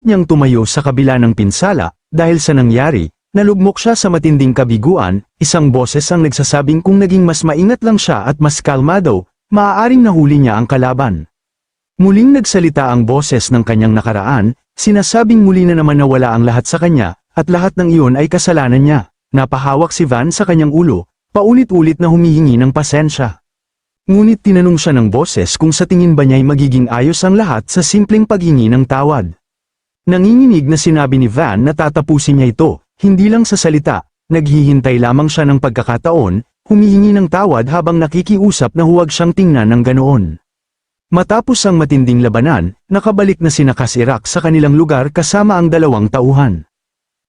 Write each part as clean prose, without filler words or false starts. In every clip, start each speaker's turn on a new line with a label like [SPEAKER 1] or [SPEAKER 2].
[SPEAKER 1] niyang tumayo sa kabila ng pinsala, dahil sa nangyari, nalugmok siya sa matinding kabiguan, isang boses ang nagsasabing kung naging mas maingat lang siya at mas kalmado, maaaring nahuli niya ang kalaban. Muling nagsalita ang boses ng kanyang nakaraan, sinasabing muli na naman nawala ang lahat sa kanya, at lahat ng iyon ay kasalanan niya. Napahawak si Van sa kanyang ulo, paulit-ulit na humihingi ng pasensya. Ngunit tinanong siya ng boses kung sa tingin ba niya'y magiging ayos ang lahat sa simpleng paghingi ng tawad. Nanginginig na sinabi ni Van na tatapusin niya ito, hindi lang sa salita, naghihintay lamang siya ng pagkakataon, humihingi ng tawad habang nakikiusap na huwag siyang tingnan ng ganoon. Matapos ang matinding labanan, nakabalik na sina Kasirak sa kanilang lugar kasama ang dalawang tauhan.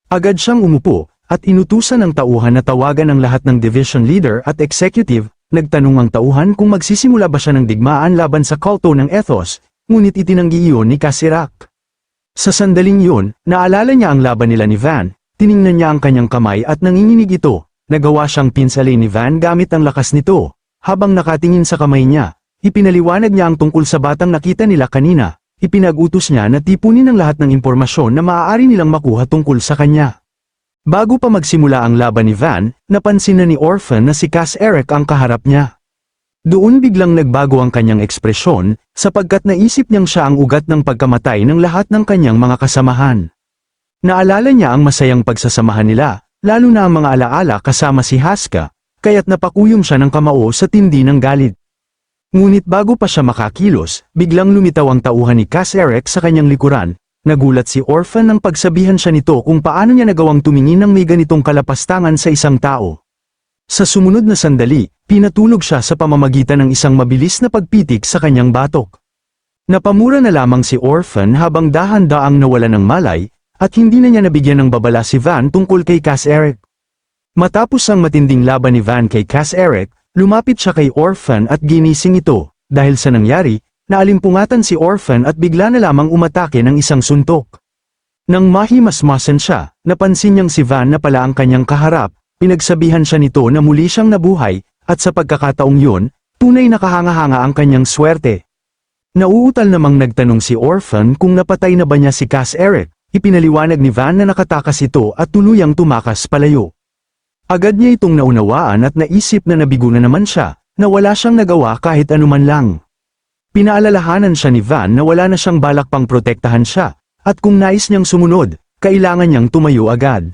[SPEAKER 1] Agad siyang umupo, at inutusan ng tauhan na tawagan ang lahat ng division leader at executive. Nagtanong ang tauhan kung magsisimula ba siya ng digmaan laban sa kulto ng Ethos, ngunit itinanggi iyon ni Kasirak. Sa sandaling iyon, naalala niya ang laban nila ni Van, tiningnan niya ang kanyang kamay at nanginginig ito, nagawa siyang pinsalin ni Van gamit ang lakas nito. Habang nakatingin sa kamay niya, ipinaliwanag niya ang tungkol sa batang nakita nila kanina, ipinag-utos niya na tipunin ang lahat ng impormasyon na maaari nilang makuha tungkol sa kanya. Bago pa magsimula ang laban ni Van, napansin na ni Orphan na si Cass Eric ang kaharap niya. Doon biglang nagbago ang kanyang ekspresyon, sapagkat naisip niyang siya ang ugat ng pagkamatay ng lahat ng kanyang mga kasamahan. Naalala niya ang masayang pagsasamahan nila, lalo na ang mga alaala kasama si Haska, kaya't napakuyom siya ng kamao sa tindi ng galit. Ngunit bago pa siya makakilos, biglang lumitaw ang tauhan ni Cass Eric sa kanyang likuran. Nagulat si Orphan nang pagsabihan siya nito kung paano niya nagawang tumingin ng may ganitong kalapastangan sa isang tao. Sa sumunod na sandali, pinatulog siya sa pamamagitan ng isang mabilis na pagpitik sa kanyang batok. Napamura na lamang si Orphan habang dahan-daang nawala ng malay, at hindi na niya nabigyan ng babala si Van tungkol kay Cass Eric. Matapos ang matinding laban ni Van kay Cass Eric, lumapit siya kay Orphan at ginising ito, dahil sa nangyari, naalimpungatan si Orphan at bigla na lamang umatake ng isang suntok. Nang mahimasmasan siya, napansin niyang si Van na pala ang kanyang kaharap, pinagsabihan siya nito na muli siyang nabuhay, at sa pagkakataong yun, tunay na kahanga-hanga ang kanyang swerte. Nauutal namang nagtanong si Orphan kung napatay na ba niya si Cass Eric, ipinaliwanag ni Van na nakatakas ito at tuluyang tumakas palayo. Agad niya itong naunawaan at naisip na nabigo na naman siya, na wala siyang nagawa kahit anuman lang. Pinaalalahanan siya ni Van na wala na siyang balak pang protektahan siya, at kung nais niyang sumunod, kailangan niyang tumayo agad.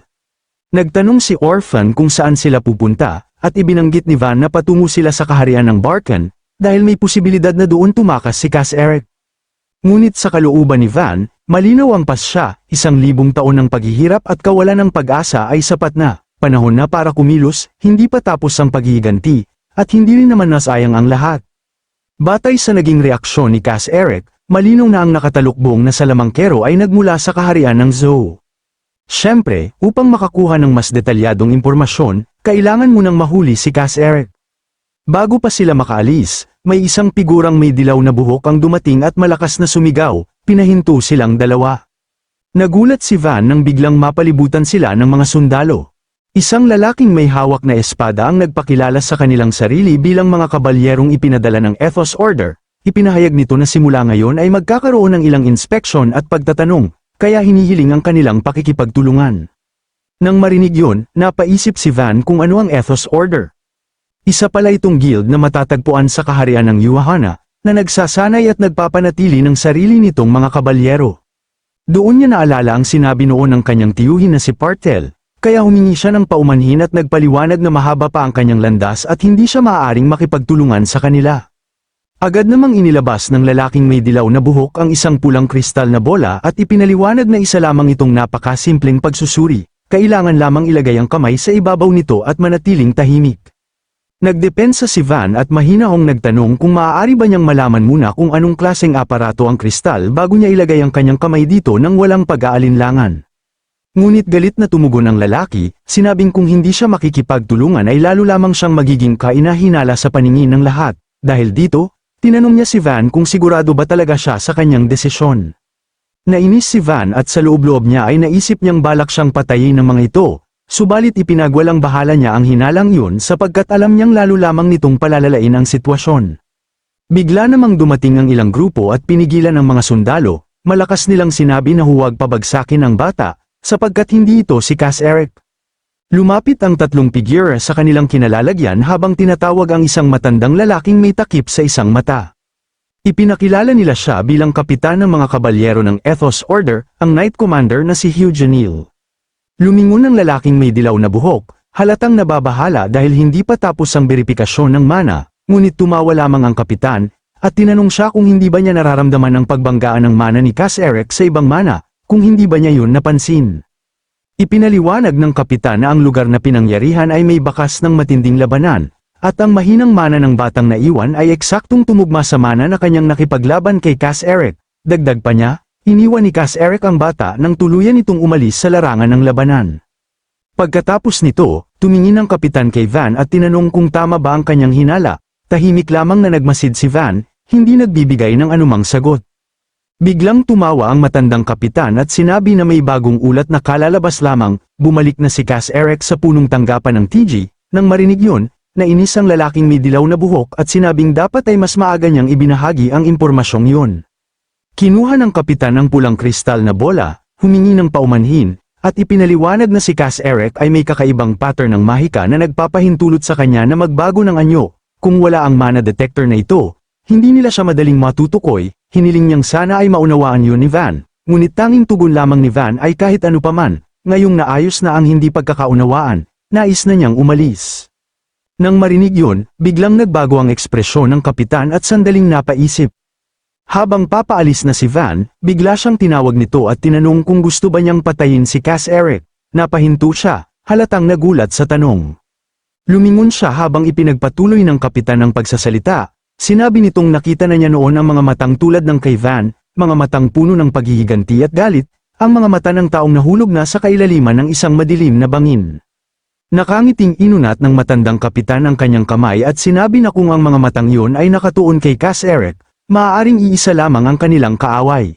[SPEAKER 1] Nagtanong si Orphan kung saan sila pupunta, at ibinanggit ni Van na patungo sila sa kaharian ng Barkan, dahil may posibilidad na doon tumakas si Cass Eric. Ngunit sa kalooban ni Van, malinaw ang pasya, 1,000 taon ng paghihirap at kawalan ng pag-asa ay sapat na, panahon na para kumilos, hindi pa tapos ang paghihiganti, at hindi rin naman nasayang ang lahat. Batay sa naging reaksyon ni Cass Eric, malinaw na ang nakatalukbong na salamangkero ay nagmula sa kaharian ng Zou. Siyempre, upang makakuha ng mas detalyadong impormasyon, kailangan munang mahuli si Cass Eric. Bago pa sila makaalis, may isang figurang may dilaw na buhok ang dumating at malakas na sumigaw, pinahinto silang dalawa. Nagulat si Van nang biglang mapalibutan sila ng mga sundalo. Isang lalaking may hawak na espada ang nagpakilala sa kanilang sarili bilang mga kabalyerong ipinadala ng Ethos Order. Ipinahayag nito na simula ngayon ay magkakaroon ng ilang inspeksyon at pagtatanong, kaya hinihiling ang kanilang pakikipagtulungan. Nang marinig yun, napaisip si Van kung ano ang Ethos Order. Isa pala itong guild na matatagpuan sa kaharian ng Yuhana, na nagsasanay at nagpapanatili ng sarili nitong mga kabalyero. Doon niya naalala ang sinabi noon ng kanyang tiyuhin na si Partel. Kaya humingi siya ng paumanhin at nagpaliwanag na mahaba pa ang kanyang landas at hindi siya maaaring makipagtulungan sa kanila. Agad namang inilabas ng lalaking may dilaw na buhok ang isang pulang kristal na bola at ipinaliwanag na isa lamang itong napakasimpleng pagsusuri, kailangan lamang ilagay ang kamay sa ibabaw nito at manatiling tahimik. Nagdepensa si Van at mahinahong nagtanong kung maaari ba niyang malaman muna kung anong klaseng aparato ang kristal bago niya ilagay ang kanyang kamay dito nang walang pag-aalinlangan. Ngunit galit na tumugon ang lalaki, sinabing kung hindi siya makikipagtulungan ay lalo lamang siyang magiging kainahinala sa paningin ng lahat. Dahil dito, tinanong niya si Van kung sigurado ba talaga siya sa kanyang desisyon. Nainis si Van at sa loob-loob niya ay naisip niyang balak siyang patayin ng mga ito, subalit ipinagwalang bahala niya ang hinalang yun sapagkat alam niyang lalo lamang nitong palalalain ang sitwasyon. Bigla namang dumating ang ilang grupo at pinigilan ang mga sundalo, malakas nilang sinabi na huwag pabagsakin ang bata, sapagkat hindi ito si Cass Eric. Lumapit ang tatlong figure sa kanilang kinalalagyan habang tinatawag ang isang matandang lalaking may takip sa isang mata. Ipinakilala nila siya bilang kapitan ng mga kabalyero ng Ethos Order, ang Knight Commander na si Hugh Janil. Lumingon ang lalaking may dilaw na buhok, halatang nababahala dahil hindi pa tapos ang beripikasyon ng mana, ngunit tumawa lamang ang kapitan, at tinanong siya kung hindi ba niya nararamdaman ang pagbanggaan ng mana ni Cass Eric sa ibang mana, kung hindi ba niya yun napansin. Ipinaliwanag ng kapitan na ang lugar na pinangyarihan ay may bakas ng matinding labanan, at ang mahinang mana ng batang naiwan ay eksaktong tumugma sa mana na kanyang nakipaglaban kay Cass Eric. Dagdag pa niya, iniwan ni Cass Eric ang bata nang tuluyan itong umalis sa larangan ng labanan. Pagkatapos nito, tumingin ang kapitan kay Van at tinanong kung tama ba ang kanyang hinala. Tahimik lamang na nagmasid si Van, hindi nagbibigay ng anumang sagot. Biglang tumawa ang matandang kapitan at sinabi na may bagong ulat na kalalabas lamang. Bumalik na si Cass Eric sa punong tanggapan ng TG. Nang marinig yun, nainis ang lalaking may dilaw na buhok at sinabing dapat ay mas maaga niyang ibinahagi ang impormasyong yun. Kinuha ng kapitan ang pulang kristal na bola, humingi ng paumanhin, at ipinaliwanag na si Cass Eric ay may kakaibang pattern ng mahika na nagpapahintulot sa kanya na magbago ng anyo. Kung wala ang mana detector na ito, hindi nila siya madaling matutukoy. Hiniling niyang sana ay maunawaan yun ni Van, ngunit tanging tugon lamang ni Van ay kahit ano paman. Ngayong naayos na ang hindi pagkakaunawaan, nais na niyang umalis. Nang marinig yun, biglang nagbago ang ekspresyon ng kapitan at sandaling napaisip. Habang papaalis na si Van, bigla siyang tinawag nito at tinanong kung gusto ba niyang patayin si Cass Eric. Napahinto siya, halatang nagulat sa tanong. Lumingon siya habang ipinagpatuloy ng kapitan ang pagsasalita. Sinabi nitong nakita na niya noon ang mga matang tulad ng kay Van, mga matang puno ng paghihiganti at galit, ang mga mata ng taong nahulog na sa kailaliman ng isang madilim na bangin. Nakangiting inunat ng matandang kapitan ang kanyang kamay at sinabi na kung ang mga matang yun ay nakatuon kay Cass Eric, maaaring iisa lamang ang kanilang kaaway.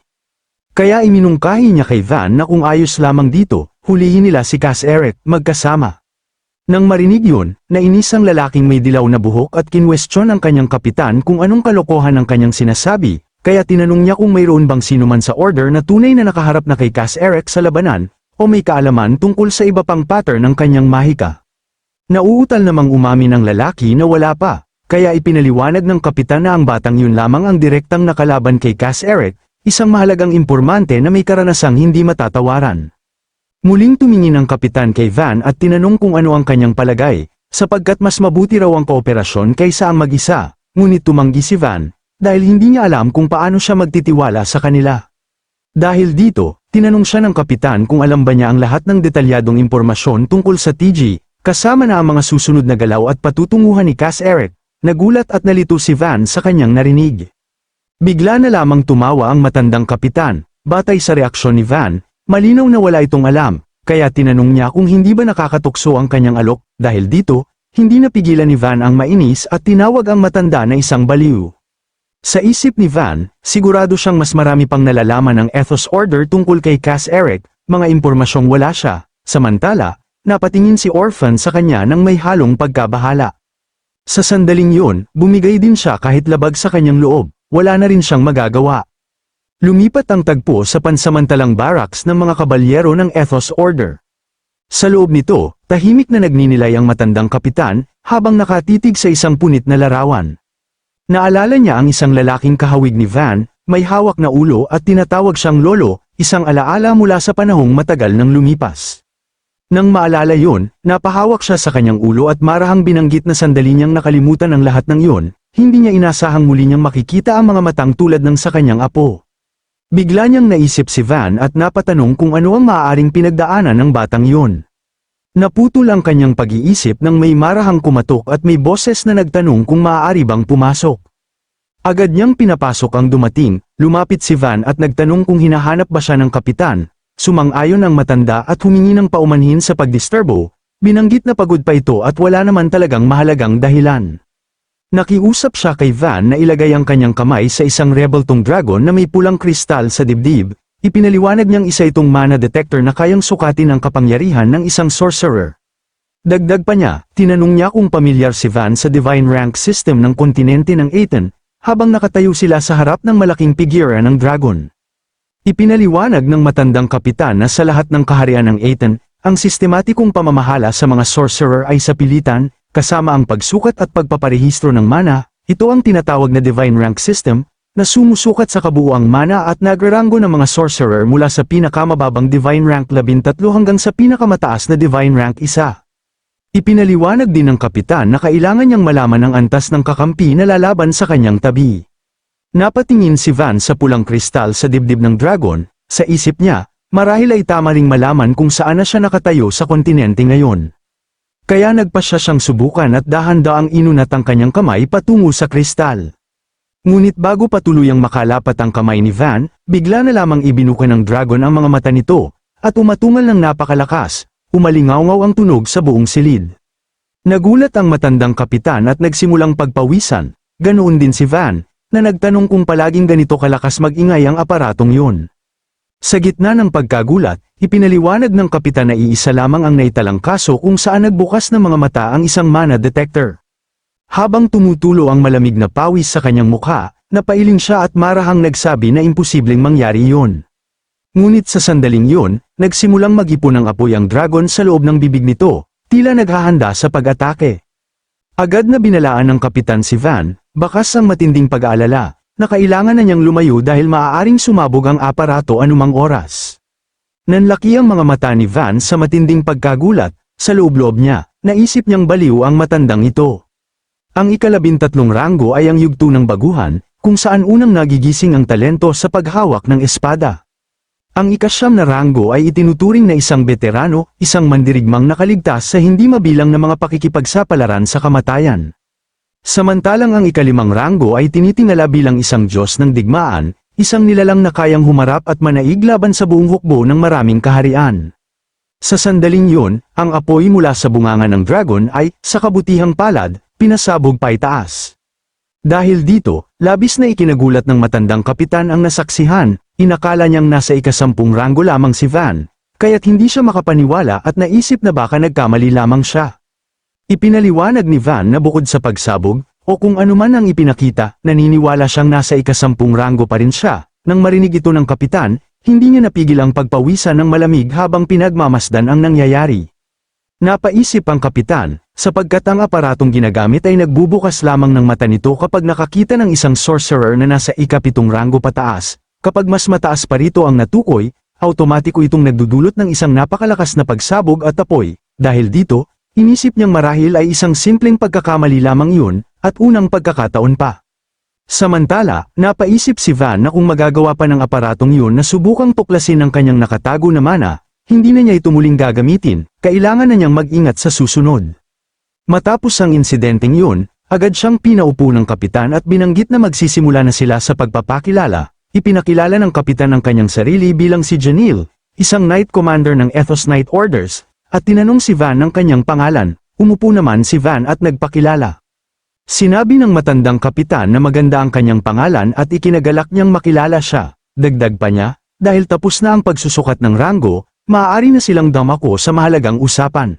[SPEAKER 1] Kaya iminungkahi niya kay Van na kung ayos lamang dito, hulihin nila si Cass Eric, magkasama. Nang marinig yun, nainis ang lalaking may dilaw na buhok at kinwestiyon ang kanyang kapitan kung anong kalokohan ang kanyang sinasabi, kaya tinanong niya kung mayroon bang sinuman sa order na tunay na nakaharap na kay Cass Eric sa labanan, o may kaalaman tungkol sa iba pang pattern ng kanyang mahika. Nauutal namang umamin ang lalaki na wala pa, kaya ipinaliwanag ng kapitan na ang batang yun lamang ang direktang nakalaban kay Cass Eric, isang mahalagang impormante na may karanasang hindi matatawaran. Muling tumingin ang kapitan kay Van at tinanong kung ano ang kanyang palagay, sapagkat mas mabuti raw ang kooperasyon kaysa ang mag-isa, ngunit tumanggi si Van, dahil hindi niya alam kung paano siya magtitiwala sa kanila. Dahil dito, tinanong siya ng kapitan kung alam ba niya ang lahat ng detalyadong impormasyon tungkol sa TG, kasama na ang mga susunod na galaw at patutunguhan ni Cass Eric. Nagulat at nalito si Van sa kanyang narinig. Bigla na lamang tumawa ang matandang kapitan. Batay sa reaksyon ni Van, malinaw na wala itong alam, kaya tinanong niya kung hindi ba nakakatukso ang kanyang alok. Dahil dito, hindi napigilan ni Van ang mainis at tinawag ang matanda na isang baliw. Sa isip ni Van, sigurado siyang mas marami pang nalalaman ng Ethos Order tungkol kay Cass Eric, mga impormasyong wala siya. Samantala, napatingin si Orphan sa kanya ng may halong pagkabahala. Sa sandaling yun, bumigay din siya kahit labag sa kanyang loob, wala na rin siyang magagawa. Lumipat ang tagpo sa pansamantalang barracks ng mga kabalyero ng Ethos Order. Sa loob nito, tahimik na nagninilay ang matandang kapitan, habang nakatitig sa isang punit na larawan. Naalala niya ang isang lalaking kahawig ni Van, may hawak na ulo at tinatawag siyang lolo, isang alaala mula sa panahong matagal nang lumipas. Nang maalala yun, napahawak siya sa kanyang ulo at marahang binanggit na sandali niyang nakalimutan ang lahat ng yun, hindi niya inasahang muli niyang makikita ang mga matang tulad ng sa kanyang apo. Bigla niyang naisip si Van at napatanong kung ano ang maaaring pinagdaanan ng batang yun. Naputol ang kanyang pag-iisip nang may marahang kumatok at may boses na nagtanong kung maaari bang pumasok. Agad niyang pinapasok ang dumating, lumapit si Van at nagtanong kung hinahanap ba siya ng kapitan. Sumang-ayon ang matanda at humingi ng paumanhin sa pagdisturbo, binanggit na pagod pa ito at wala naman talagang mahalagang dahilan. Nakiusap siya kay Van na ilagay ang kanyang kamay sa isang rebeltong dragon na may pulang kristal sa dibdib. Ipinaliwanag niyang isa itong mana detector na kayang sukatin ang kapangyarihan ng isang sorcerer. Dagdag pa niya, tinanong niya kung pamilyar si Van sa divine rank system ng kontinente ng Aten, habang nakatayo sila sa harap ng malaking figura ng dragon. Ipinaliwanag ng matandang kapitan na sa lahat ng kaharian ng Aten, ang sistematikong pamamahala sa mga sorcerer ay sa pilitan, kasama ang pagsukat at pagpaparehistro ng mana. Ito ang tinatawag na Divine Rank System, na sumusukat sa kabuuang mana at nagraranggo ng mga sorcerer mula sa pinakamababang Divine Rank 13 hanggang sa pinakamataas na Divine Rank 1. Ipinaliwanag din ng kapitan na kailangan niyang malaman ang antas ng kakampi na lalaban sa kanyang tabi. Napatingin si Van sa pulang kristal sa dibdib ng dragon, sa isip niya, marahil ay tama ring malaman kung saan na siya nakatayo sa kontinente ngayon. Kaya nagpasya siyang subukan at dahan-daang inunat ang kanyang kamay patungo sa kristal. Ngunit bago pa tuluyang makalapat ang kamay ni Van, bigla na lamang ibinuka ng dragon ang mga mata nito, at umatungal ng napakalakas, umalingaw-ngaw ang tunog sa buong silid. Nagulat ang matandang kapitan at nagsimulang pagpawisan, ganoon din si Van, na nagtanong kung palaging ganito kalakas mag-ingay ang aparatong yun. Sa gitna ng pagkagulat, ipinaliwanag ng kapitan na iisa lamang ang naitalang kaso kung saan nagbukas ng mga mata ang isang mana detector. Habang tumutulo ang malamig na pawis sa kanyang mukha, napailing siya at marahang nagsabi na imposibleng mangyari yun. Ngunit sa sandaling yun, nagsimulang mag-ipon ng apoy ang dragon sa loob ng bibig nito, tila naghahanda sa pag-atake. Agad na binalaan ng kapitan si Van, bakas ang matinding pag-aalala, na kailangan na niyang lumayo dahil maaaring sumabog ang aparato anumang oras. Nanlaki ang mga mata ni Van sa matinding pagkagulat, sa loob-loob niya, naisip niyang baliw ang matandang ito. Ang ika-13 ranggo ay ang yugto ng baguhan, kung saan unang nagigising ang talento sa paghawak ng espada. Ang ika-9 na ranggo ay itinuturing na isang veterano, isang mandirigmang nakaligtas sa hindi mabilang na mga pakikipagsapalaran sa kamatayan. Samantalang ang ika-5 ranggo ay tinitingala bilang isang Diyos ng digmaan, isang nilalang na kayang humarap at manaig laban sa buong hukbo ng maraming kaharian. Sa sandaling yun, ang apoy mula sa bunganga ng dragon ay, sa kabutihang palad, pinasabog paitaas. Dahil dito, labis na ikinagulat ng matandang kapitan ang nasaksihan, inakala niyang nasa ika-10 ranggo lamang si Van, kaya't hindi siya makapaniwala at naisip na baka nagkamali lamang siya. Ipinaliwanag ni Van na bukod sa pagsabog, o kung anuman ang ipinakita, naniniwala siyang nasa ika-10 ranggo pa rin siya. Nang marinig ito ng kapitan, hindi niya napigil ang pagpawisan ng malamig habang pinagmamasdan ang nangyayari. Napaisip ang kapitan, sapagkat ang aparatong ginagamit ay nagbubukas lamang ng mata nito kapag nakakita ng isang sorcerer na nasa ika-7 ranggo pataas. Kapag mas mataas pa rito ang natukoy, automatiko itong nagdudulot ng isang napakalakas na pagsabog at apoy. Dahil dito, inisip niyang marahil ay isang simpleng pagkakamali lamang yun, at unang pagkakataon pa. Samantala, napaisip si Van na kung magagawa pa ng aparatong yun na subukang tuklasin ang kanyang nakatago na mana, hindi na niya ito muling gagamitin, kailangan na niyang mag-ingat sa susunod. Matapos ang insidenteng yun, agad siyang pinaupo ng kapitan at binanggit na magsisimula na sila sa pagpapakilala. Ipinakilala ng kapitan ang kanyang sarili bilang si Janil, isang Knight Commander ng Ethos Knight Orders, at tinanong si Van ng kanyang pangalan. Umupo naman si Van at nagpakilala. Sinabi ng matandang kapitan na maganda ang kanyang pangalan at ikinagalak niyang makilala siya. Dagdag pa niya, dahil tapos na ang pagsusukat ng ranggo, maaari na silang damako sa mahalagang usapan.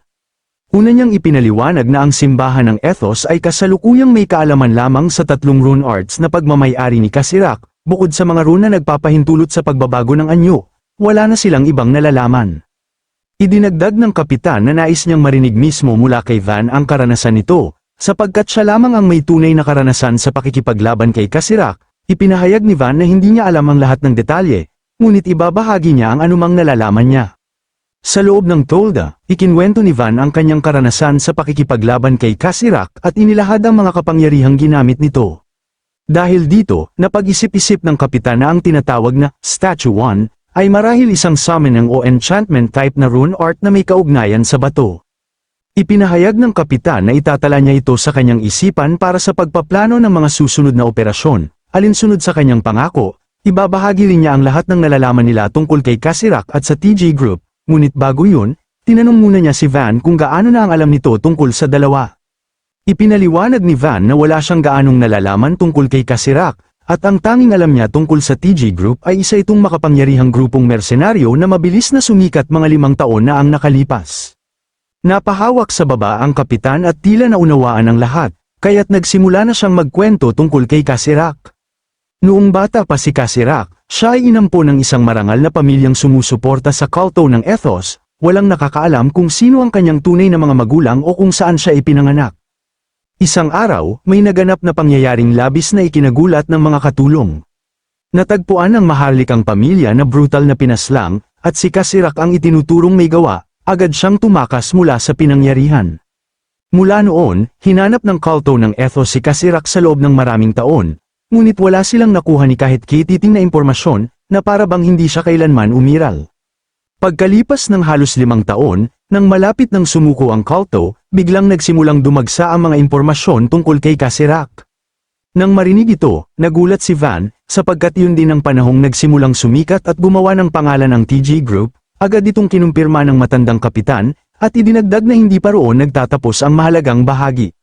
[SPEAKER 1] Una niyang ipinaliwanag na ang simbahan ng Ethos ay kasalukuyang may kaalaman lamang sa 3 rune arts na pagmamay-ari ni Kacirak, bukod sa mga rune na nagpapahintulot sa pagbabago ng anyo, wala na silang ibang nalalaman. Idinagdag ng kapitan na nais niyang marinig mismo mula kay Van ang karanasan nito, sapagkat siya lamang ang may tunay na karanasan sa pakikipaglaban kay Kacirak. Ipinahayag ni Van na hindi niya alam ang lahat ng detalye, ngunit ibabahagi niya ang anumang nalalaman niya. Sa loob ng tolda, ikinwento ni Van ang kanyang karanasan sa pakikipaglaban kay Kacirak at inilahad ang mga kapangyarihang ginamit nito. Dahil dito, napag-isip-isip ng kapitan na ang tinatawag na Statue 1 ay marahil isang summoning o enchantment type na rune art na may kaugnayan sa bato. Ipinahayag ng kapitan na itatala niya ito sa kanyang isipan para sa pagpaplano ng mga susunod na operasyon. Alinsunod sa kanyang pangako, ibabahagi rin niya ang lahat ng nalalaman nila tungkol kay Kacirak at sa TG Group. Ngunit bago yun, tinanong muna niya si Van kung gaano na ang alam nito tungkol sa dalawa. Ipinaliwanag ni Van na wala siyang gaanong nalalaman tungkol kay Kacirak, at ang tanging alam niya tungkol sa TG Group ay isa itong makapangyarihang grupong mersenaryo na mabilis na sumikat mga 5 taon na ang nakalipas. Napahawak sa baba ang kapitan at tila naunawaan ang lahat, kaya't nagsimula na siyang magkwento tungkol kay Kacirak. Noong bata pa si Kacirak, Siya ay inampo ng isang marangal na pamilyang sumusuporta sa kulto ng ethos, walang nakakaalam kung sino ang kanyang tunay na mga magulang o kung saan siya ipinanganak. Isang araw, may naganap na pangyayaring labis na ikinagulat ng mga katulong. Natagpuan ng maharlikang pamilya na brutal na pinaslang, at si Kacirak ang itinuturong may gawa, agad siyang tumakas mula sa pinangyarihan. Mula noon, hinanap ng kulto ng ethos si Kacirak sa loob ng maraming taon, ngunit wala silang nakuha ni kahit kititing na impormasyon, na para bang hindi siya kailanman umiral. Pagkalipas ng halos 5 taon, nang malapit ng sumuko ang kulto, biglang nagsimulang dumagsa ang mga impormasyon tungkol kay Kacirak. Nang marinig ito, nagulat si Van, sapagkat yun din ang panahong nagsimulang sumikat at gumawa ng pangalan ng TG Group, agad itong kinumpirma ng matandang kapitan, at idinagdag na hindi pa roon nagtatapos ang mahalagang bahagi.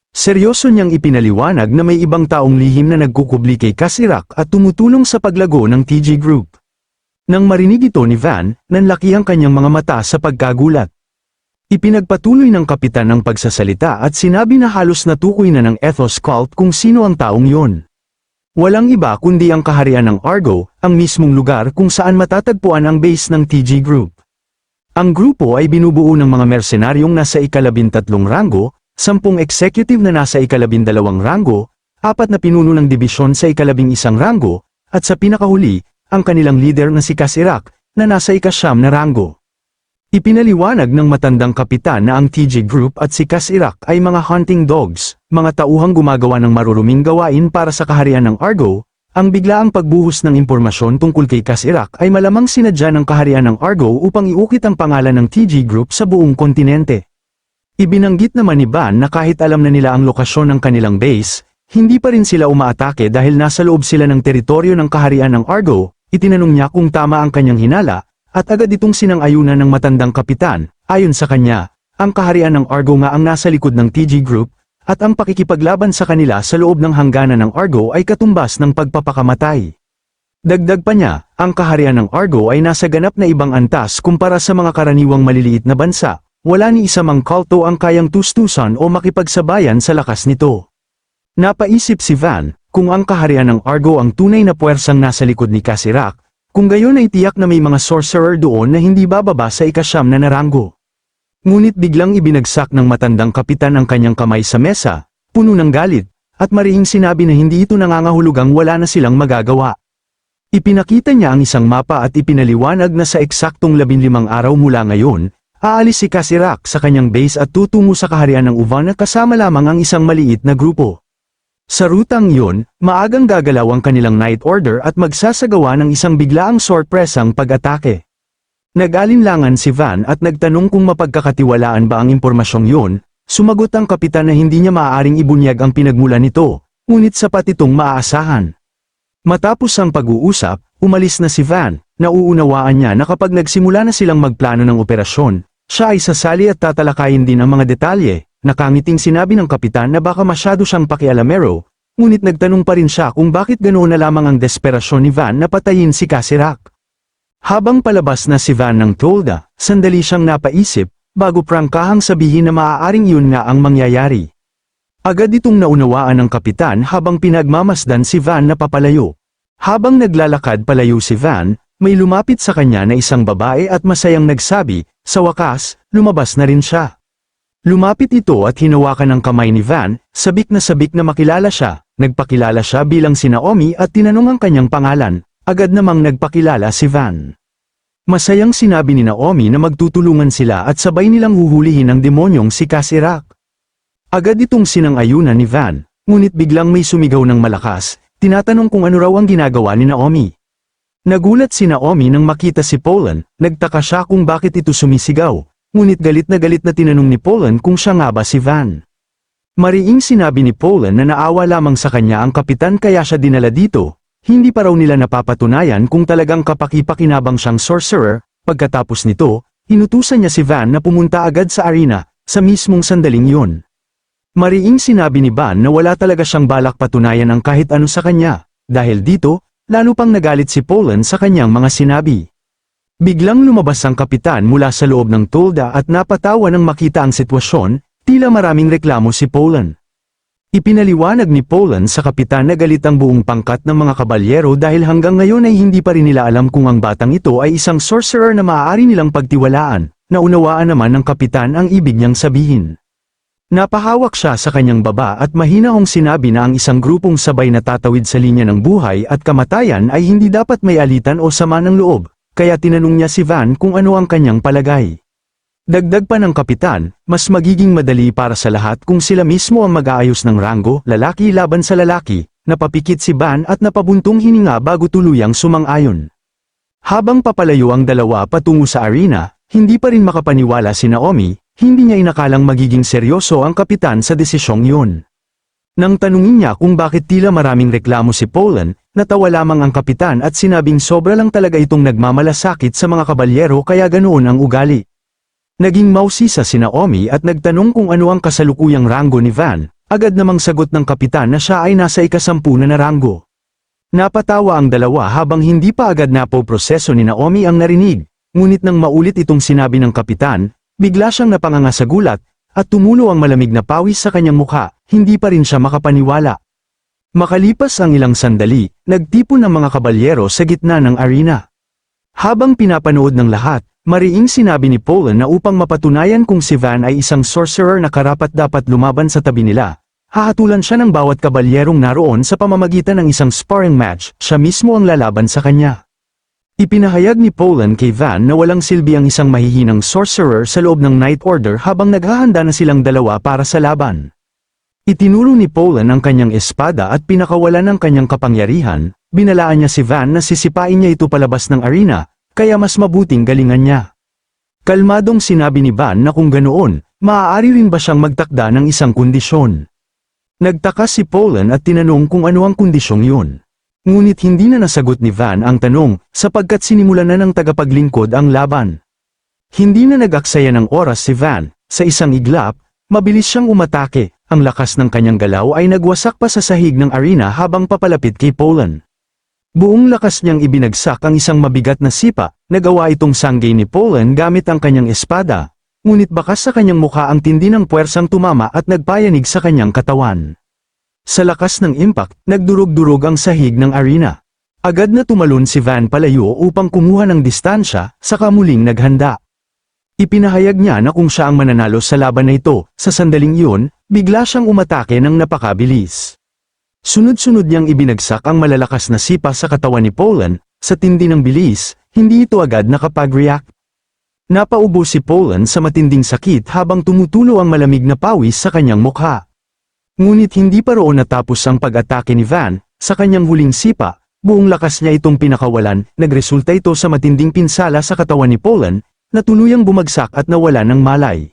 [SPEAKER 1] Seryoso niyang ipinaliwanag na may ibang taong lihim na nagkukubli kay Kacirak at tumutulong sa paglago ng TG Group. Nang marinig ito ni Van, nanlaki ang kanyang mga mata sa pagkagulat. Ipinagpatuloy ng kapitan ang pagsasalita at sinabi na halos natukoy na ng ethos cult kung sino ang taong yon. Walang iba kundi ang kaharian ng Argo, ang mismong lugar kung saan matatagpuan ang base ng TG Group. Ang grupo ay binubuo ng mga mersenaryong nasa ika-13 ranggo, 10 executive na nasa ika-12 ranggo, 4 na pinuno ng dibisyon sa ika-11 ranggo, at sa pinakahuli, ang kanilang leader na si Kacirak, na nasa ika-9 na ranggo. Ipinaliwanag ng matandang kapitan na ang TG Group at si Kacirak ay mga hunting dogs, mga tauhang gumagawa ng maruruming gawain para sa kaharian ng Argo. Ang biglaang pagbuhos ng impormasyon tungkol kay Kacirak ay malamang sinadya ng kaharian ng Argo upang iukit ang pangalan ng TG Group sa buong kontinente. Ibinanggit naman ni Van na kahit alam na nila ang lokasyon ng kanilang base, hindi pa rin sila umaatake dahil nasa loob sila ng teritoryo ng kaharian ng Argo. Itinanong niya kung tama ang kanyang hinala, at agad itong sinang-ayunan ng matandang kapitan. Ayon sa kanya, ang kaharian ng Argo nga ang nasa likod ng TG Group, at ang pakikipaglaban sa kanila sa loob ng hangganan ng Argo ay katumbas ng pagpapakamatay. Dagdag pa niya, ang kaharian ng Argo ay nasa ganap na ibang antas kumpara sa mga karaniwang maliliit na bansa, wala ni isa mang kulto ang kayang tustusan o makipagsabayan sa lakas nito. Napaisip si Van, kung ang kaharian ng Argo ang tunay na puwersang nasa likod ni Kacirak, kung gayon ay tiyak na may mga sorcerer doon na hindi bababa sa ika-9 na naranggo. Ngunit biglang ibinagsak ng matandang kapitan ang kanyang kamay sa mesa, puno ng galit, at marihing sinabi na hindi ito nangangahulugang wala na silang magagawa. Ipinakita niya ang isang mapa at ipinaliwanag na sa eksaktong 15 araw mula ngayon, aalis si Kacirak sa kanyang base at tutungo sa kaharian ng Uvana kasama lamang ang isang maliit na grupo. Sa rutang yun, maagang gagalaw ang kanilang night order at magsasagawa ng isang biglaang sorpresang pag-atake. Nag-alinlangan si Van at nagtanong kung mapagkakatiwalaan ba ang impormasyong yun. Sumagot ang kapitan na hindi niya maaaring ibunyag ang pinagmulan nito, ngunit sapat itong maaasahan. Matapos ang pag-uusap, umalis na si Van. Nauunawaan niya na kapag nagsimula na silang magplano ng operasyon, siya ay sasali at tatalakayin din ang mga detalye. Nakangiting sinabi ng kapitan na baka masyado siyang pakialamero, ngunit nagtanong pa rin siya kung bakit ganoon na lamang ang desperasyon ni Van na patayin si Kacirak. Habang palabas na si Van ng tolda, sandali siyang napaisip, bago prangkahang sabihin na maaaring yun nga ang mangyayari. Agad itong naunawaan ng kapitan habang pinagmamasdan si Van na papalayo. Habang naglalakad palayo si Van, may lumapit sa kanya na isang babae at masayang nagsabi, sa wakas, lumabas na rin siya. Lumapit ito at hinawakan ang kamay ni Van, sabik na makilala siya. Nagpakilala siya bilang si Naomi at tinanong ang kanyang pangalan. Agad namang nagpakilala si Van. Masayang sinabi ni Naomi na magtutulungan sila at sabay nilang huhulihin ang demonyong si Kacirak. Agad itong sinang-ayunan ni Van, ngunit biglang may sumigaw ng malakas, tinatanong kung ano raw ang ginagawa ni Naomi. Nagulat si Naomi nang makita si Polan, nagtaka siya kung bakit ito sumisigaw, ngunit galit na tinanong ni Polan kung siya nga ba si Van. Mariing sinabi ni Polan na naawa lamang sa kanya ang kapitan kaya siya dinala dito. Hindi pa raw nila napapatunayan kung talagang kapaki-pakinabang siyang sorcerer. Pagkatapos nito, inutusan niya si Van na pumunta agad sa arena, sa mismong sandaling yun. Mariing sinabi ni Van na wala talaga siyang balak patunayan ang kahit ano sa kanya, dahil dito, lalo pang nagalit si Polan sa kanyang mga sinabi. Biglang lumabas ang kapitan mula sa loob ng tolda at napatawa nang makita ang sitwasyon, tila maraming reklamo si Polan. Ipinaliwanag ni Poland sa kapitan na galit ang buong pangkat ng mga kabalyero dahil hanggang ngayon ay hindi pa rin nila alam kung ang batang ito ay isang sorcerer na maaari nilang pagtiwalaan. Naunawaan naman ng kapitan ang ibig niyang sabihin. Napahawak siya sa kanyang baba at mahinahong sinabi na ang isang grupong sabay na tatawid sa linya ng buhay at kamatayan ay hindi dapat may alitan o sama ng loob, kaya tinanong niya si Van kung ano ang kanyang palagay. Dagdag pa ng kapitan, mas magiging madali para sa lahat kung sila mismo ang mag-aayos ng ranggo, lalaki laban sa lalaki, napapikit si Van at napabuntong hininga bago tuluyang sumang-ayon. Habang papalayo ang dalawa patungo sa arena, hindi pa rin makapaniwala si Naomi, hindi niya inakalang magiging seryoso ang kapitan sa desisyong yun. Nang tanungin niya kung bakit tila maraming reklamo si Poland, natawa lamang ang kapitan at sinabing sobra lang talaga itong nagmamalasakit sa mga kabalyero kaya ganoon ang ugali. Naging mausisa si Naomi at nagtanong kung ano ang kasalukuyang ranggo ni Van, agad namang sagot ng kapitan na siya ay nasa ika-10 na ranggo. Napatawa ang dalawa habang hindi pa agad napoproseso ni Naomi ang narinig, ngunit nang maulit itong sinabi ng kapitan, bigla siyang napanganga sa gulat, at tumulo ang malamig na pawis sa kanyang mukha, hindi pa rin siya makapaniwala. Makalipas ang ilang sandali, nagtipon ang mga kabalyero sa gitna ng arena. Habang pinapanood ng lahat, mariing sinabi ni Poland na upang mapatunayan kung si Van ay isang sorcerer na karapat-dapat lumaban sa tabi nila, hahatulan siya ng bawat kabalyerong naroon sa pamamagitan ng isang sparring match, siya mismo ang lalaban sa kanya. Ipinahayag ni Poland kay Van na walang silbi ang isang mahihinang sorcerer sa loob ng Night Order habang naghahanda na silang dalawa para sa laban. Itinuro ni Poland ang kanyang espada at pinakawalan ng kanyang kapangyarihan, binalaan niya si Van na sisipain niya ito palabas ng arena, kaya mas mabuting galingan niya. Kalmadong sinabi ni Van na kung ganoon, maaari rin ba siyang magtakda ng isang kondisyon. Nagtaka si Poland at tinanong kung ano ang kondisyong yun. Ngunit hindi na nasagot ni Van ang tanong, sapagkat sinimulan na ng tagapaglingkod ang laban. Hindi na nag-aksaya ng oras si Van, sa isang iglap, mabilis siyang umatake, ang lakas ng kanyang galaw ay nagwasak pa sa sahig ng arena habang papalapit kay Poland. Buong lakas niyang ibinagsak ang isang mabigat na sipa, nagawa itong sanggay ni Poland gamit ang kanyang espada, ngunit bakas sa kanyang mukha ang tindi ng puwersang tumama at nagpayanig sa kanyang katawan. Sa lakas ng impact, nagdurog-durog ang sahig ng arena. Agad na tumalon si Van palayo upang kumuha ng distansya, saka muling naghanda. Ipinahayag niya na kung siya ang mananalo sa laban na ito, sa sandaling iyon, bigla siyang umatake ng napakabilis. Sunod-sunod niyang ibinagsak ang malalakas na sipa sa katawan ni Poland, sa tindi ng bilis, hindi ito agad nakapag-react. Napaubo si Poland sa matinding sakit habang tumutulo ang malamig na pawis sa kanyang mukha. Ngunit hindi pa roon natapos ang pag-atake ni Van, sa kanyang huling sipa, buong lakas niya itong pinakawalan, nagresulta ito sa matinding pinsala sa katawan ni Poland, na tuluyang bumagsak at nawala ng malay.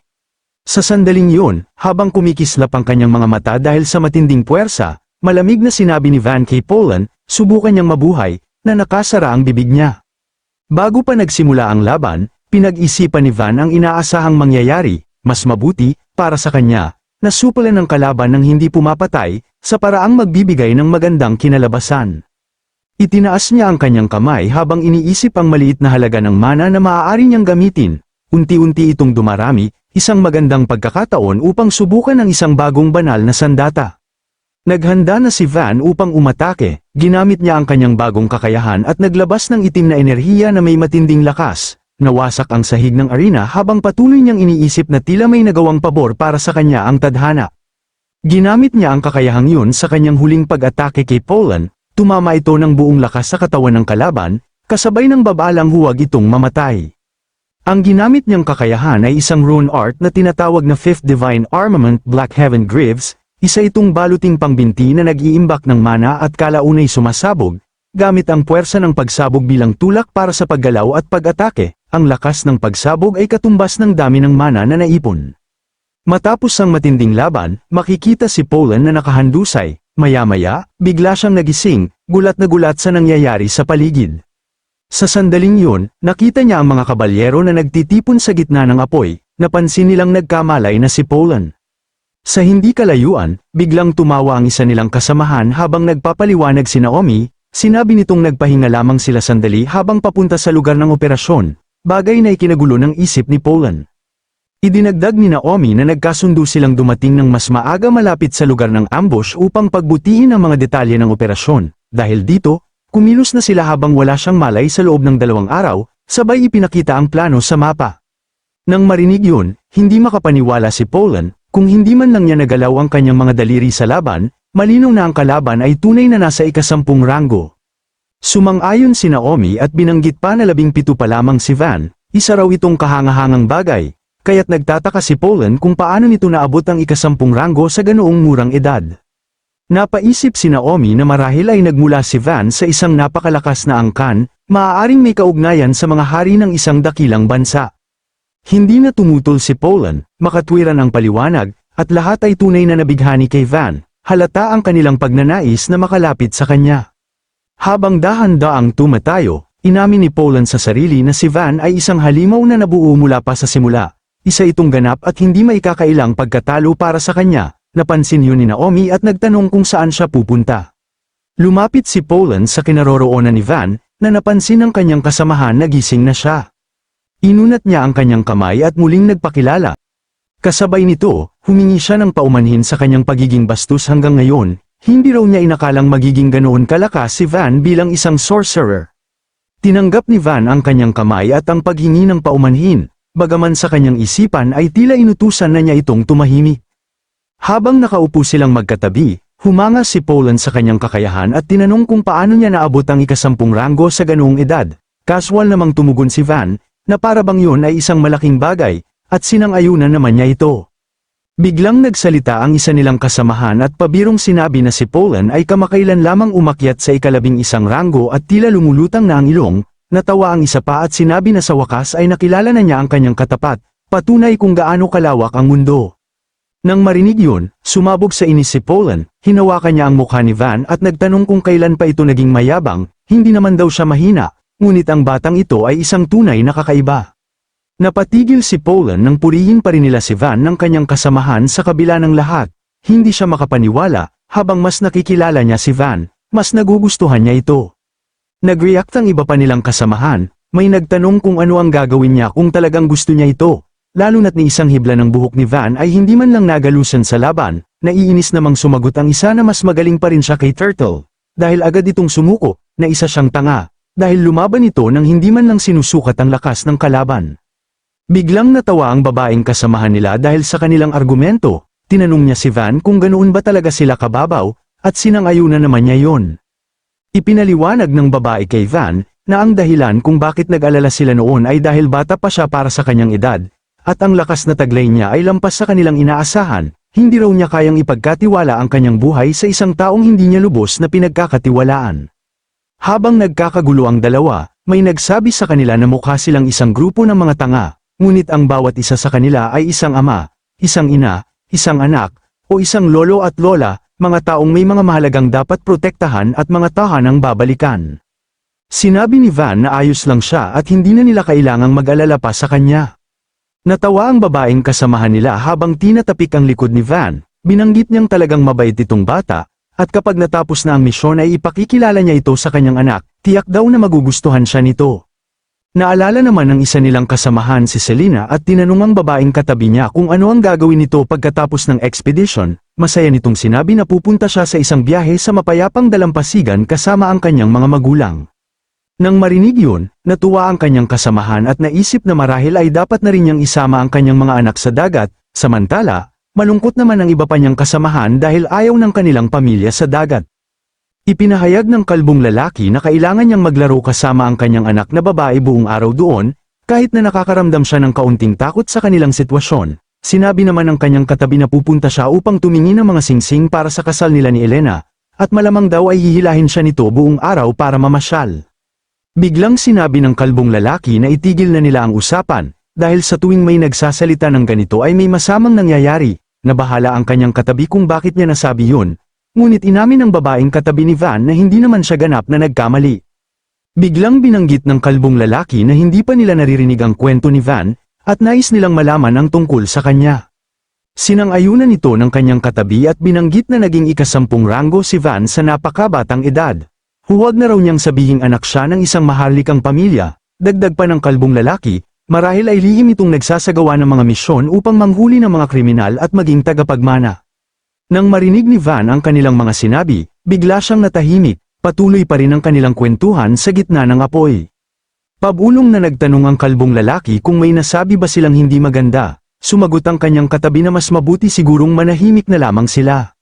[SPEAKER 1] Sa sandaling yun, habang kumikislap ang kanyang mga mata dahil sa matinding puwersa, malamig na sinabi ni Van kay Poland, subukan niyang mabuhay, na nakasara ang bibig niya. Bago pa nagsimula ang laban, pinag-isipan ni Van ang inaasahang mangyayari, mas mabuti, para sa kanya, na supalan ng kalaban ng hindi pumapatay, sa paraang magbibigay ng magandang kinalabasan. Itinaas niya ang kanyang kamay habang iniisip ang maliit na halaga ng mana na maaari niyang gamitin, unti-unti itong dumarami, isang magandang pagkakataon upang subukan ang isang bagong banal na sandata. Naghanda na si Van upang umatake, ginamit niya ang kanyang bagong kakayahan at naglabas ng itim na enerhiya na may matinding lakas, nawasak ang sahig ng arena habang patuloy niyang iniisip na tila may nagawang pabor para sa kanya ang tadhana. Ginamit niya ang kakayahang yun sa kanyang huling pag-atake kay Poland, tumama ito ng buong lakas sa katawan ng kalaban, kasabay ng babalang huwag itong mamatay. Ang ginamit niyang kakayahan ay isang rune art na tinatawag na Fifth Divine Armament Black Heaven Greaves. Isa itong baluting pangbinti na nag-iimbak ng mana at kalaunay sumasabog, gamit ang puwersa ng pagsabog bilang tulak para sa paggalaw at pag-atake, ang lakas ng pagsabog ay katumbas ng dami ng mana na naipon. Matapos ang matinding laban, makikita si Poland na nakahandusay, maya-maya, bigla siyang nagising, gulat na gulat sa nangyayari sa paligid. Sa sandaling yun, nakita niya ang mga kabalyero na nagtitipon sa gitna ng apoy, napansin nilang nagkamalay na si Poland. Sa hindi kalayuan, biglang tumawa ang isa nilang kasamahan habang nagpapaliwanag si Naomi, sinabi nitong nagpahinga lamang sila sandali habang papunta sa lugar ng operasyon, bagay na ikinagulo ng isip ni Poland. Idinagdag ni Naomi na nagkasundo silang dumating ng mas maaga malapit sa lugar ng ambush upang pagbutihin ang mga detalye ng operasyon. Dahil dito, kumilos na sila habang wala siyang malay sa loob ng 2 araw, sabay ipinakita ang plano sa mapa. Nang marinig yun, hindi makapaniwala si Polan, kung hindi man lang niya nagalaw ang kanyang mga daliri sa laban, malinaw na ang kalaban ay tunay na nasa ika-10 ranggo. Sumang-ayon si Naomi at binanggit pa na 17 pa lamang si Van, isa raw itong kahangahangang bagay, kaya't nagtataka si Polan kung paano nito naabot ang ika-10 ranggo sa ganoong murang edad. Napaisip si Naomi na marahil ay nagmula si Van sa isang napakalakas na angkan, maaaring may kaugnayan sa mga hari ng isang dakilang bansa. Hindi na tumutol si Polan, makatwiran ang paliwanag, at lahat ay tunay na nabighani kay Van, halata ang kanilang pagnanais na makalapit sa kanya. Habang dahan-daang tumatayo, inamin ni Polan sa sarili na si Van ay isang halimaw na nabuo mula pa sa simula. Isa itong ganap at hindi maikakailang pagkatalo para sa kanya, napansin yun ni Naomi at nagtanong kung saan siya pupunta. Lumapit si Polan sa kinaroroonan ni Van, na napansin ng kanyang kasamahan na gising na siya. Inunat niya ang kanyang kamay at muling nagpakilala. Kasabay nito, humingi siya ng paumanhin sa kanyang pagiging bastos hanggang ngayon, hindi raw niya inakalang magiging ganoon kalakas si Van bilang isang sorcerer. Tinanggap ni Van ang kanyang kamay at ang paghingi ng paumanhin. Bagaman sa kanyang isipan ay tila inutusan na niya itong tumahimik. Habang nakaupo silang magkatabi, humanga si Polan sa kanyang kakayahan at tinanong kung paano niya naabot ang ika-10 ranggo sa ganoong edad. Casual namang tumugon si Van, na para bang yun ay isang malaking bagay, at sinang-ayunan naman niya ito. Biglang nagsalita ang isa nilang kasamahan at pabirong sinabi na si Polan ay kamakailan lamang umakyat sa ika-11 ranggo at tila lumulutang na ang ilong. Natawa ang isa pa at sinabi na sa wakas ay nakilala na niya ang kanyang katapat, patunay kung gaano kalawak ang mundo. Nang marinig yun, sumabog sa inis si Polan, hinawakan niya ang mukha ni Van at nagtanong kung kailan pa ito naging mayabang, hindi naman daw siya mahina, ngunit ang batang ito ay isang tunay na kakaiba. Napatigil si Polan nang purihin pa rin nila si Van ng kanyang kasamahan sa kabila ng lahat, hindi siya makapaniwala, habang mas nakikilala niya si Van, mas nagugustuhan niya ito. Nag-react ang iba pa nilang kasamahan, may nagtanong kung ano ang gagawin niya kung talagang gusto niya ito, lalo na't ni isang hibla ng buhok ni Van ay hindi man lang nagalusan sa laban, naiinis namang sumagot ang isa na mas magaling pa rin siya kay Turtle, dahil agad itong sumuko, na isa siyang tanga, dahil lumaban ito nang hindi man lang sinusukat ang lakas ng kalaban. Biglang natawa ang babaeng kasamahan nila dahil sa kanilang argumento, tinanong niya si Van kung ganoon ba talaga sila kababaw, at sinang-ayunan naman niya yon. Ipinaliwanag ng babae kay Van, na ang dahilan kung bakit nag-alala sila noon ay dahil bata pa siya para sa kanyang edad, at ang lakas na taglay niya ay lampas sa kanilang inaasahan, hindi raw niya kayang ipagkatiwala ang kanyang buhay sa isang taong hindi niya lubos na pinagkakatiwalaan. Habang nagkakagulo ang dalawa, may nagsabi sa kanila na mukha silang isang grupo ng mga tanga, ngunit ang bawat isa sa kanila ay isang ama, isang ina, isang anak, o isang lolo at lola, mga taong may mga mahalagang dapat protektahan at mga tahanang babalikan. Sinabi ni Van na ayos lang siya at hindi na nila kailangang mag-alala pa sa kanya. Natawa ang babaeng kasamahan nila habang tinatapik ang likod ni Van, binanggit niyang talagang mabait itong bata, at kapag natapos na ang misyon ay ipakikilala niya ito sa kanyang anak, tiyak daw na magugustuhan siya nito. Naalala naman ng isa nilang kasamahan si Selena at tinanong ang babaeng katabi niya kung ano ang gagawin nito pagkatapos ng expedition. Masaya nitong sinabi na pupunta siya sa isang biyahe sa mapayapang dalampasigan kasama ang kanyang mga magulang. Nang marinig yun, natuwa ang kanyang kasamahan at naisip na marahil ay dapat na rin niyang isama ang kanyang mga anak sa dagat, samantala, malungkot naman ang iba pa niyang kasamahan dahil ayaw ng kanilang pamilya sa dagat. Ipinahayag ng kalbong lalaki na kailangan niyang maglaro kasama ang kanyang anak na babae buong araw doon, kahit na nakakaramdam siya ng kaunting takot sa kanilang sitwasyon. Sinabi naman ng kanyang katabi na pupunta siya upang tumingin ng mga singsing para sa kasal nila ni Elena, at malamang daw ay hihilahin siya nito buong araw para mamasyal. Biglang sinabi ng kalbong lalaki na itigil na nila ang usapan, dahil sa tuwing may nagsasalita ng ganito ay may masamang nangyayari, na bahala ang kanyang katabi kung bakit niya nasabi yun, ngunit inamin ng babaeng katabi ni Van na hindi naman siya ganap na nagkamali. Biglang binanggit ng kalbong lalaki na hindi pa nila naririnig ang kwento ni Van, at nais nilang malaman ang tungkol sa kanya. Sinang-ayunan ito ng kanyang katabi at binanggit na naging ika-10 ranggo si Van sa napakabatang edad. Huwag na raw niyang sabihing anak siya ng isang maharlikang pamilya, dagdag pa ng kalbong lalaki, marahil ay lihim itong nagsasagawa ng mga misyon upang manghuli ng mga kriminal at maging tagapagmana. Nang marinig ni Van ang kanilang mga sinabi, bigla siyang natahimik, patuloy pa rin ang kanilang kwentuhan sa gitna ng apoy. Pabulong na nagtanong ang kalbong lalaki kung may nasabi ba silang hindi maganda, sumagot ang kanyang katabi na mas mabuti sigurong manahimik na lamang sila.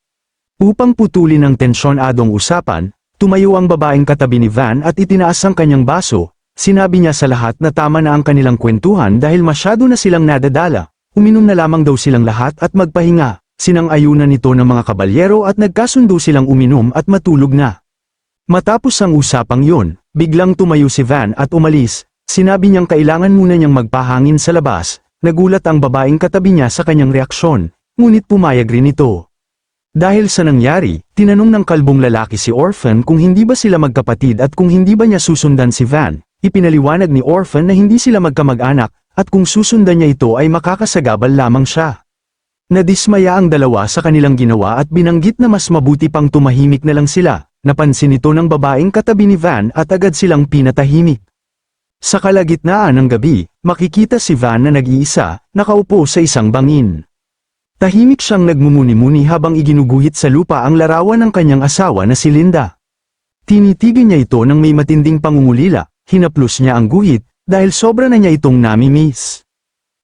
[SPEAKER 1] Upang putulin ang tensyonadong usapan, tumayo ang babaeng katabi ni Van at itinaas ang kanyang baso. Sinabi niya sa lahat na tama na ang kanilang kwentuhan dahil masyado na silang nadadala, uminom na lamang daw silang lahat at magpahinga. Sinang-ayunan nito ng mga kabalyero at nagkasundo silang uminom at matulog na. Matapos ang usapang yun, biglang tumayo si Van at umalis. Sinabi niyang kailangan muna niyang magpahangin sa labas. Nagulat ang babaeng katabi niya sa kanyang reaksyon, ngunit pumayag rin ito. Dahil sa nangyari, tinanong ng kalbong lalaki si Orphan kung hindi ba sila magkapatid at kung hindi ba niya susundan si Van. Ipinaliwanag ni Orphan na hindi sila magkamag-anak, at kung susundan niya ito ay makakasagabal lamang siya. Nadismaya ang dalawa sa kanilang ginawa at binanggit na mas mabuti pang tumahimik na lang sila. Napansin ito ng babaeng katabi ni Van at agad silang pinatahimik. Sa kalagitnaan ng gabi, makikita si Van na nag-iisa, nakaupo sa isang bangin. Tahimik siyang nagmumuni-muni habang iginuguhit sa lupa ang larawan ng kanyang asawa na si Linda. Tinitigil niya ito ng may matinding pangungulila. Hinaplos niya ang guhit, dahil sobra na niya itong nami-miss.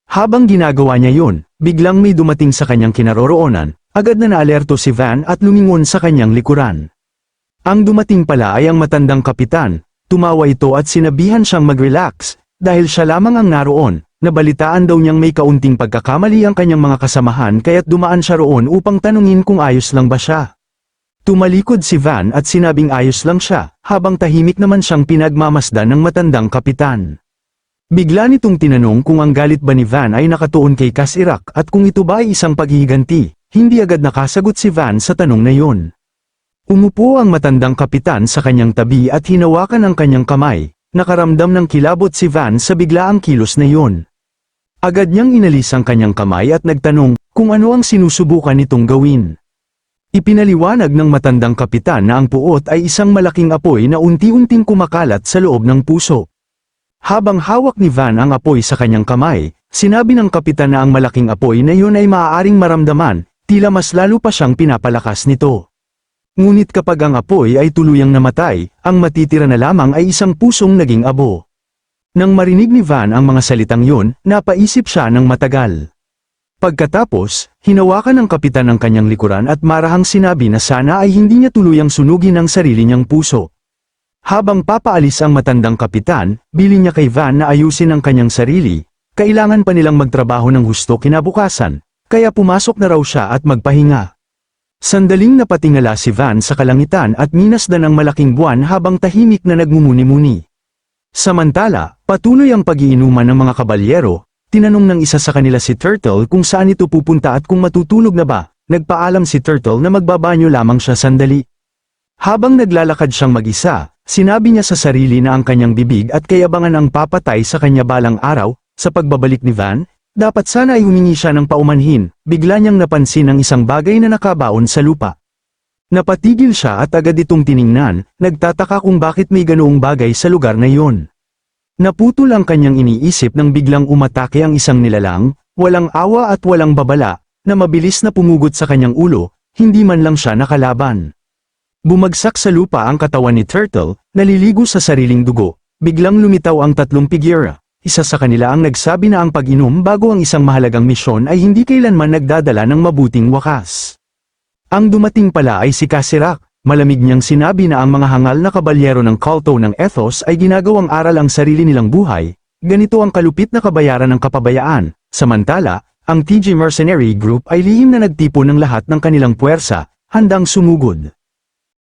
[SPEAKER 1] Habang ginagawa niya yun, biglang may dumating sa kanyang kinaroroonan, agad na naalerto si Van at lumingon sa kanyang likuran. Ang dumating pala ay ang matandang kapitan, tumawa ito at sinabihan siyang mag-relax, dahil siya lamang ang naroon, nabalitaan daw niyang may kaunting pagkakamali ang kanyang mga kasamahan kaya't dumaan siya roon upang tanungin kung ayos lang ba siya. Tumalikod si Van at sinabing ayos lang siya, habang tahimik naman siyang pinagmamasdan ng matandang kapitan. Bigla nitong tinanong kung ang galit ba ni Van ay nakatuon kay Cass Iraq at kung ito ba ay isang paghihiganti. Hindi agad nakasagot si Van sa tanong na yun. Umupo ang matandang kapitan sa kanyang tabi at hinawakan ang kanyang kamay. Nakaramdam ng kilabot si Van sa biglaang kilos na yun. Agad niyang inalis ang kanyang kamay at nagtanong kung ano ang sinusubukan nitong gawin. Ipinaliwanag ng matandang kapitan na ang puot ay isang malaking apoy na unti-unting kumakalat sa loob ng puso. Habang hawak ni Van ang apoy sa kanyang kamay, sinabi ng kapitan na ang malaking apoy na yun ay maaaring maramdaman, tila mas lalo pa siyang pinapalakas nito. Ngunit kapag ang apoy ay tuluyang namatay, ang matitira na lamang ay isang pusong naging abo. Nang marinig ni Van ang mga salitang yun, napaisip siya ng matagal. Pagkatapos, hinawakan ng kapitan ang kanyang likuran at marahang sinabi na sana ay hindi niya tuluyang sunugin ang sarili niyang puso. Habang papaalis ang matandang kapitan, bilin niya kay Van na ayusin ang kanyang sarili. Kailangan pa nilang magtrabaho ng husto kinabukasan, kaya pumasok na raw siya at magpahinga. Sandaling napatingala si Van sa kalangitan at minasdan ang malaking buwan habang tahimik na nagmumuni-muni. Samantala, patuloy ang pag-iinuman ng mga kabalyero. Tinanong ng isa sa kanila si Turtle kung saan ito pupunta at kung matutulog na ba. Nagpaalam si Turtle na magbabanyo lamang siya sandali. Habang naglalakad siyang mag-isa, sinabi niya sa sarili na ang kanyang bibig at kayabangan ang papatay sa kanya balang araw. Sa pagbabalik ni Van, dapat sana ay humingi siya ng paumanhin. Bigla niyang napansin ang isang bagay na nakabaon sa lupa. Napatigil siya at agad itong tiningnan, nagtataka kung bakit may ganoong bagay sa lugar na iyon. Naputol ang kanyang iniisip nang biglang umatake ang isang nilalang, walang awa at walang babala, na mabilis na pumugot sa kanyang ulo, hindi man lang siya nakalaban. Bumagsak sa lupa ang katawan ni Turtle, naliligo sa sariling dugo. Biglang lumitaw ang tatlong figura. Isa sa kanila ang nagsabi na ang pag-inom bago ang isang mahalagang misyon ay hindi kailanman nagdadala ng mabuting wakas. Ang dumating pala ay si Cass Iraq. Malamig niyang sinabi na ang mga hangal na kabalyero ng kulto ng ethos ay ginagawang aral ang sarili nilang buhay. Ganito ang kalupit na kabayaran ng kapabayaan. Samantala, ang TG Mercenary Group ay lihim na nagtipon ng lahat ng kanilang puwersa, handang sumugod.